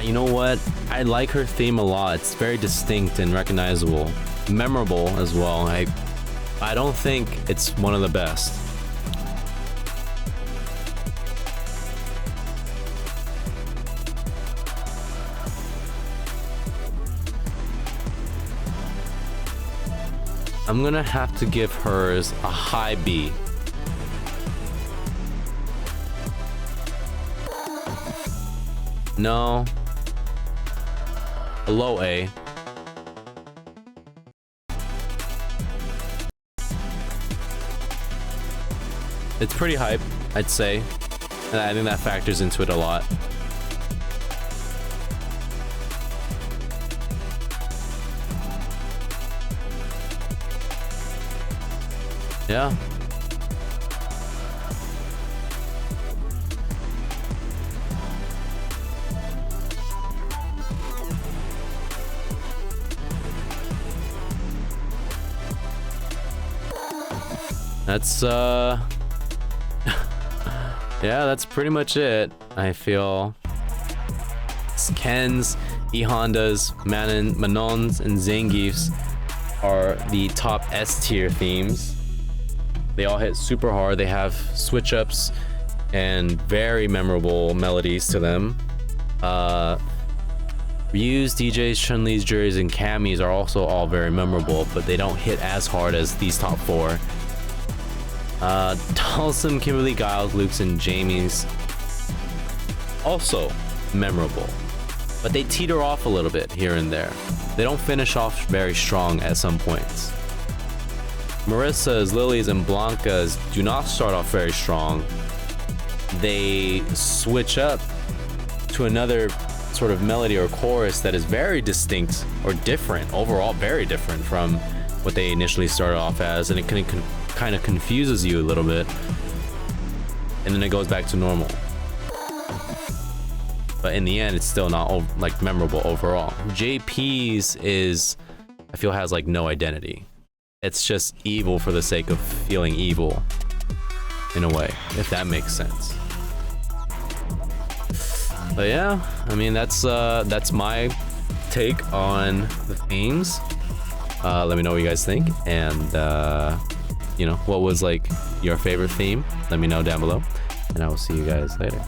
S1: You know what? I like her theme a lot. It's very distinct and recognizable. Memorable as well. I don't think it's one of the best. I'm gonna have to give hers a high B. No. A low A. It's pretty hype, I'd say. And I think that factors into it a lot. Yeah. That's yeah, that's pretty much it. I feel Ken's, E Honda's, Manon's, and Zangief's are the top S tier themes. They all hit super hard. They have switch ups and very memorable melodies to them. Ryu's, DJ's, Chun-Li's, Jury's, and Cammy's are also all very memorable, but they don't hit as hard as these top four. Dhalsim, Kimberly, Giles, Luke's, and Jamie's also memorable, but they teeter off a little bit here and there. They don't finish off very strong at some points. Marissa's, Lily's, and Blanca's do not start off very strong. They switch up to another sort of melody or chorus that is very distinct or different, overall very different from what they initially started off as, and it kind of confuses you a little bit, and then it goes back to normal. But in the end, it's still not like memorable overall. JP's is, I feel, has like no identity. It's just evil for the sake of feeling evil, in a way, if that makes sense. But yeah, I mean, that's my take on the themes. Let me know what you guys think, and you know, what was like your favorite theme. Let me know down below, and I will see you guys later.